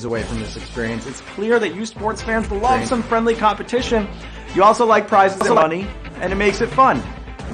away from this experience. It's clear that you sports fans love some friendly competition. You also like prizes and money, and it makes it fun.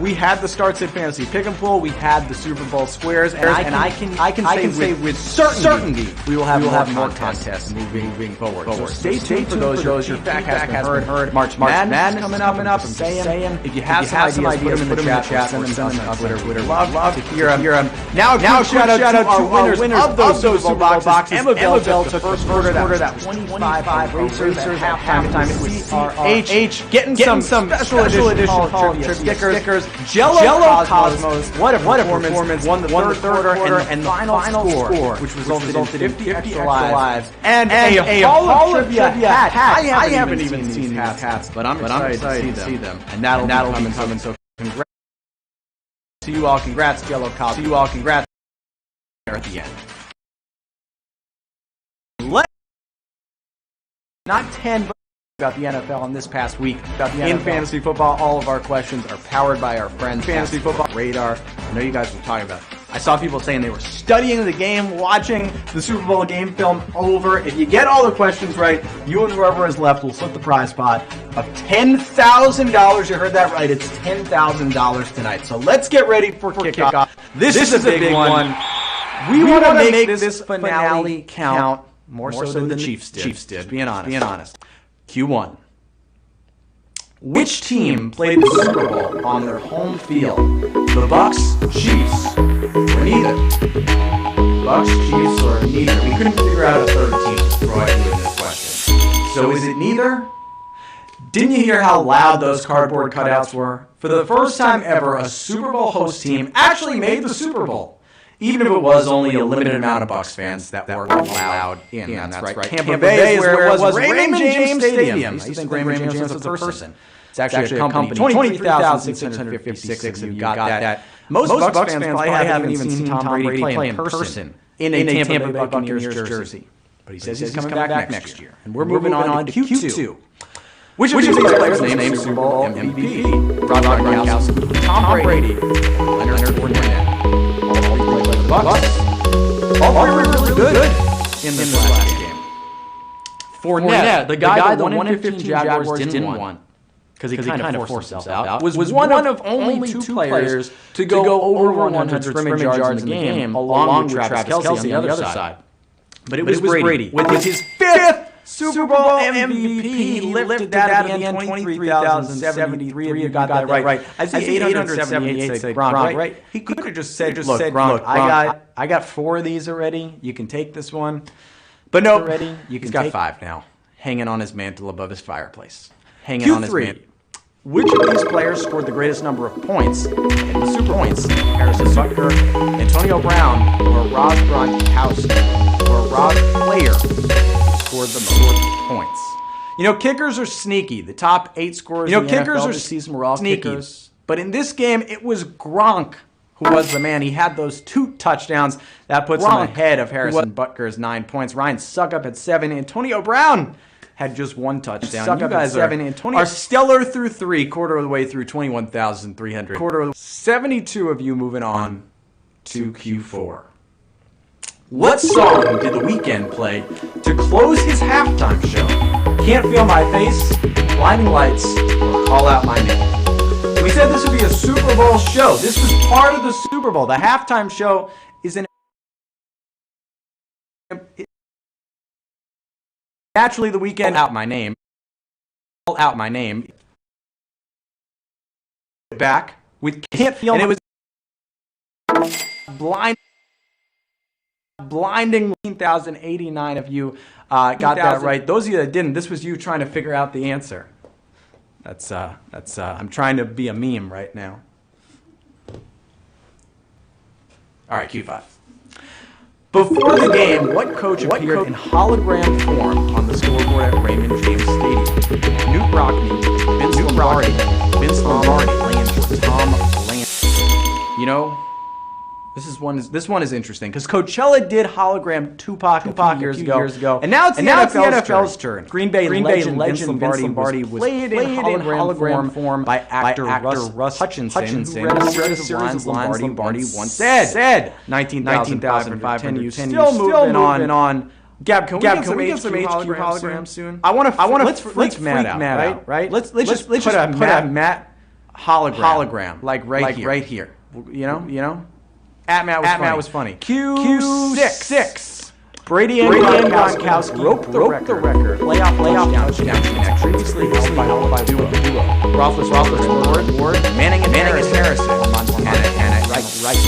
We had the Start Sit Fantasy Pick 'em Pool. We had the Super Bowl Squares, and I can say with certainty we will have more contests moving forward. So stay tuned for those. Your feedback has been heard. March Madness coming up. Saying if you have some ideas, put them in the chat. Send them on Twitter. Love to hear them. Now shout out to our winners of those Super Bowl boxes. Emma Bell took the first quarter. That 25 racers at halftime. It was CH getting some special edition trivia stickers. Jello Cosmos, what a performance, won the third quarter, and the final score, which resulted in 50 extra lives, and a Hall of Trivia hat. I haven't even seen these hats, but I'm excited to see them, and that'll be coming, so congrats to you all, congrats Jello Cosmos, to you all, congrats there at the end. Not 10, but about the NFL in this past week. In fantasy football, all of our questions are powered by our friends Fantasy Football Radar. I know you guys were talking about it. I saw people saying they were studying the game, watching the Super Bowl game film over. If you get all the questions right, you and whoever is left will split the prize pot of $10,000. You heard that right. It's $10,000 tonight. So let's get ready for kickoff. This is a big one. We want to make this finale count more so than the Chiefs did. Being honest. Q1. Which team played the Super Bowl on their home field? The Bucks, Chiefs, or neither? Bucks, Chiefs, or neither? We couldn't figure out a third team to throw at you in this question. So is it neither? Didn't you hear how loud those cardboard cutouts were? For the first time ever, a Super Bowl host team actually made the Super Bowl. Even if it was only a limited amount of Bucs fans that were allowed in. That's right. Tampa Bay is where it was. Raymond James Stadium. I used to think Raymond James was a person. It's actually a company. 23,656 of you got that. Most Bucs fans probably haven't even seen Tom Brady play in person in a Tampa Bay Buccaneers jersey. But he says he's coming back next year. And we're moving on to Q2. Which of these players named Super Bowl MVP? Rob Gronkowski, Tom Brady, Leonard Fournette. Bucks. All three were really good in this last game. Fournette, the guy that 1 in 15 Jaguars didn't want, because he kind of forced himself out, was one of only two players to go over 100 scrimmage yards in the game, along with Travis Kelce on the other side. But it was Brady, with his fifth Super Bowl MVP, lifted that at the end, 23,073. You got that right. I see 878 say Gronk, right? He could have just said, look, Gronk, I got 4 of these already. You can take this one. But no, he's got 5 now, hanging on his mantle above his fireplace. Hanging on his mantle. Which of these players scored the greatest number of points in the Super Points? Harrison Butker, Antonio Brown, or Rob Gronkowski, or Rob Player scored the most points? You know, kickers are sneaky. The top 8 scorers in the NFL this season were all kickers. But in this game, it was Gronk who was the man. He had those 2 touchdowns. That puts him ahead of Harrison Butker's 9 points. Ryan Suckup had 7. Antonio Brown had just 1 touchdown. You guys are stellar through 3, quarter of the way through 21,300. 72 of you moving on to Q4. What song did The Weeknd play to close his halftime show? Can't Feel My Face, Blinding Lights, or Call Out My Name? We said this would be a Super Bowl show. This was part of the Super Bowl. The halftime show is naturally The Weeknd. Call Out My Name. Call Out My Name. Back with Can't Feel. And it was blinding 1,089 of you got that right. Those of you that didn't, this was you trying to figure out the answer. That's I'm trying to be a meme right now. All right, Q5. Before the game, what coach appeared in hologram form on the scoreboard at Raymond James Stadium? Newt Rockne, Vince Lombardi, Landry, Tom Landry. You know, this one is interesting because Coachella did hologram Tupac a few years ago, and now it's the NFL's turn. Green Bay legend Vince Lombardi was played in hologram form by actor Russ Hutchinson, who read a series of lines Lombardi once said. 19,510. You still moving on. Gab, can we get some HQ holograms soon? I want to freak Matt out, right? Let's just put a Matt hologram like right here. You know? At Matt was funny. Q6. Brady and Gronkowski broke the record. Playoff touchdown. Previously held by duo. Roethlisberger, Ward, Manning and Harrison. Montana, right.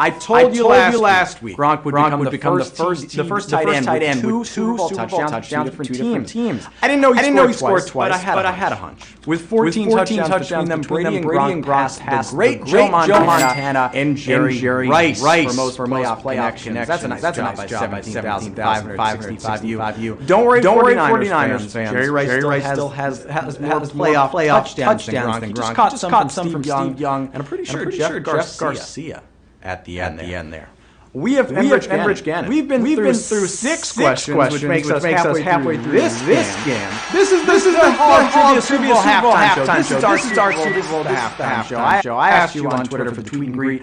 I told you last week Gronk would become the first tight end with two Super Bowl touchdowns for different teams. I didn't know he scored twice, but I had a hunch. With 14 touchdowns between them, Brady and Gronk passed the great Joe Montana and Jerry Rice for most playoff connections. That's a nice job by 17,565 U. Don't worry, 49ers fans. Jerry Rice still has more playoff touchdowns than Gronk. Just caught some from Steve Young, and I'm pretty sure Jeff Garcia at the end there. We have Enrich Gannon. We've been through six questions, which makes us halfway through this game. This is the Hall of Trivia halftime show. This is our Super Bowl halftime show. I asked you on Twitter for the tweet and greet,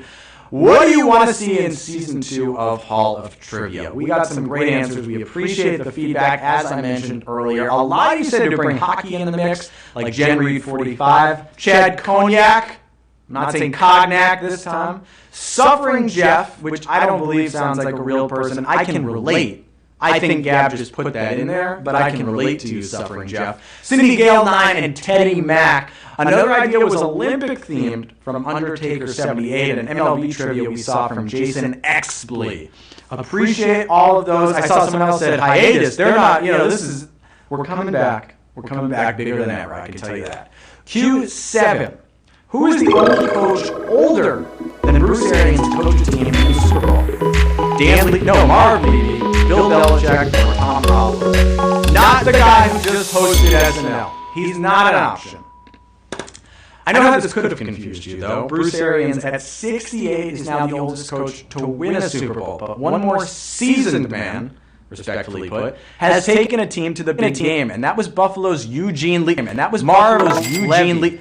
what do you want to see in Season 2 of Hall of Trivia? We got some great answers. We appreciate the feedback, as I mentioned earlier. A lot of you said to bring hockey in the mix, like Jen Reed 45, Chad Cognac, I'm not saying Cognac this time, Suffering Jeff, which I don't believe sounds like a real person. I can relate. I think Gab just put that in there, but I can relate to you, Suffering Jeff. Cindy Gale 9 and Teddy Mack. Another idea was Olympic themed from Undertaker 78 and MLB trivia we saw from Jason Exbley. Appreciate all of those. I saw someone else said hiatus. They're not, we're coming back. We're coming back bigger than ever, I can tell you that. Q7. Who is the only coach older than Bruce Arians coached a team in the Super Bowl? Marv Levy, Bill Belichick, or Tom Coughlin. Not the guy who just hosted SNL. He's not an option. I know how this could have confused you, though. Bruce Arians, at 68, is now the oldest coach to win a Super Bowl. But one more seasoned man, respectfully put, has taken a team to the big game, and that was Buffalo's Eugene Lee. And that was Buffalo's Eugene Lee.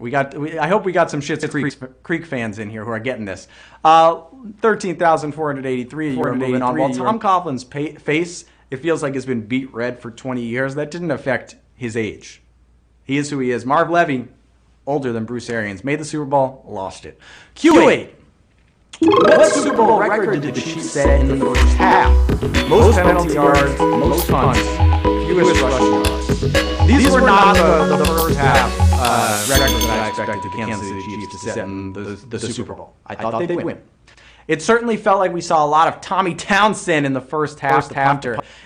I hope we got some Schitt's Creek fans in here who are getting this. 13,483. You're moving on. While Tom Coughlin's face, it feels like, has been beat red for 20 years. That didn't affect his age. He is who he is. Marv Levy, older than Bruce Arians, made the Super Bowl, lost it. Q8. What Super Bowl record did the Chiefs set in the first half? Most penalty yards, most punts, fewest rushing yards. These were not the first half records that I expected the Kansas City Chiefs to set in the Super Bowl. I thought they'd win. It certainly felt like we saw a lot of Tommy Townsend in the first half.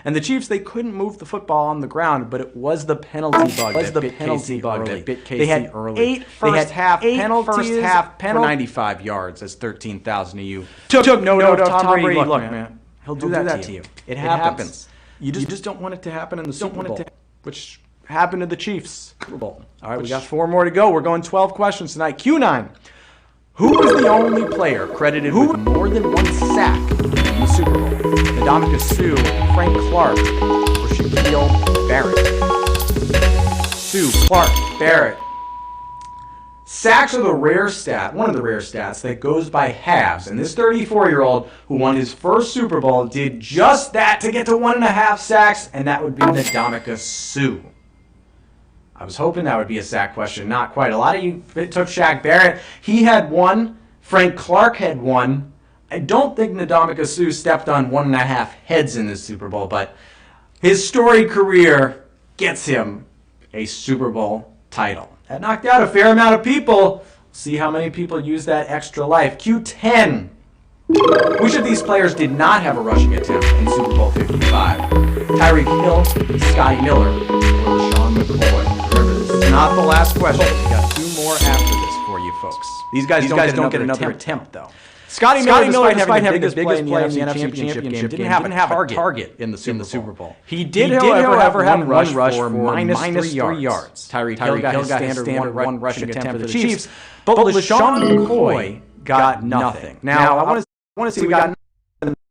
And the Chiefs, they couldn't move the football on the ground, but it was the penalty bug that bit KC early. They had 8 first half penalties for 95 yards as 13,000 of you took note of Tom Brady. Look, man, he'll do that to you. It happens. You just don't want it to happen in the Super Bowl, which happened to the Chiefs. Super Bowl. All right, we got 4 more to go. We're going 12 questions tonight. Q9. Who was the only player credited with more than 1 sack in the Super Bowl? Ndamukong Suh, Frank Clark, or Shaquille Barrett? Suh, Clark, Barrett. Sacks are one of the rare stats that goes by halves, and this 34-year-old who won his first Super Bowl did just that to get to 1.5 sacks, and that would be Ndamukong Suh. I was hoping that would be a sack question. Not quite. A lot of you took Shaq Barrett. He had 1. Frank Clark had 1. I don't think Ndamukong Suh stepped on 1.5 heads in this Super Bowl, but his storied career gets him a Super Bowl title. That knocked out a fair amount of people. See how many people use that extra life. Q10. Which of these players did not have a rushing attempt in Super Bowl 55? Tyreek Hill, Scotty Miller, or LaShawn McCoy? Remember, this is not the last question. We got 2 more after this for you folks. These guys don't get another attempt, though. Scotty Miller, despite having the biggest play in the NFC Championship game, didn't have a target in the Super Bowl. He did, however, have one rush for -3 yards. Tyreek Hill got his standard 1 rushing attempt for the Chiefs, but LaShawn McCoy got nothing. Now, I want to see we got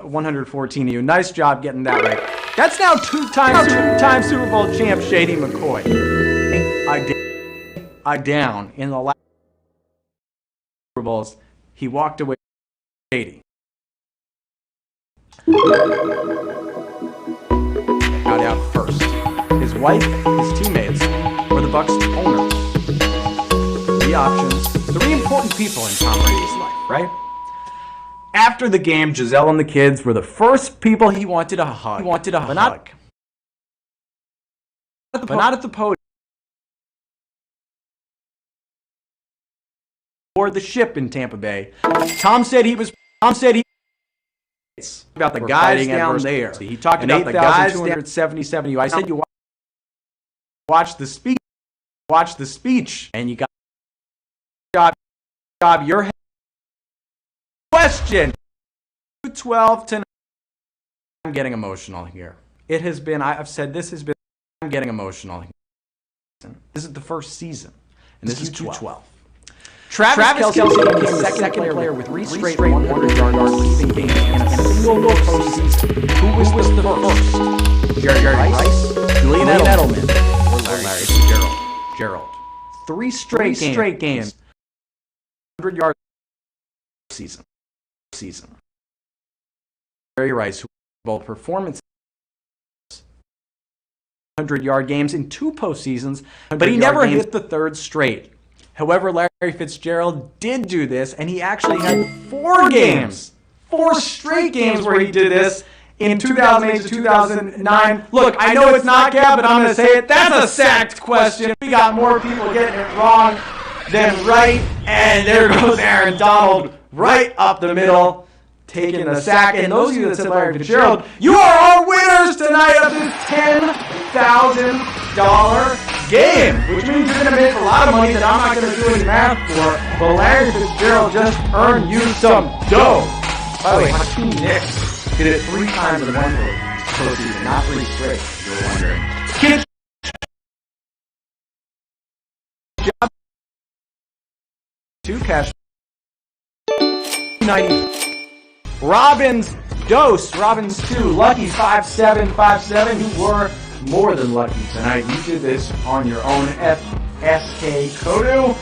114 of you. Nice job getting that right. That's now 2-time Super Bowl champ Shady McCoy. I down in the last Super Bowls. He walked away. 80. Out first. His wife, his teammates, or the Bucks' owner. 3 options. 3 important people in Tom Brady's life, right? After the game, Giselle and the kids were the first people he wanted to hug. But not at the podium. Or the ship in Tampa Bay. Tom said he about the guys down there. He talked about the guys 277. I said you watch the speech. Watch the speech, and you got job your head. Question 12 to 9. I'm getting emotional here. It has been. I've said this has been. I'm getting emotional here. This is the first season, and this is 212. Travis Kelce became the second player with 3 straight 100-yard receiving games in a single postseason. Who was the first? Jerry Rice, Julian Edelman, or Larry Fitzgerald. 3 straight games. 100-yard season. Jerry Rice, who both performances, 100-yard games in 2 postseasons, but he never hit the 3rd straight. However, Larry Fitzgerald did do this, and he actually had 4 straight games where he did this in 2008 to 2009. Look, I know it's not Gab, but I'm going to say it. That's a sacked question. We got more people getting it wrong than right, and there goes Aaron Donald right up the middle, taking the sack. And those of you that said Larry Fitzgerald, you are our winners tonight of this $10,000 game, which means you're going to make a lot of money that I'm not going to do any math for, but Larry Fitzgerald just earned you some dough. By the way, Hakeem Nicks did it 3 times in one postseason, not 3 straight, if you're wondering. Kids, job 2 cash 90. Robbins 2, Lucky 5757, who were more than lucky tonight. You did this on your own. FSK Kodu.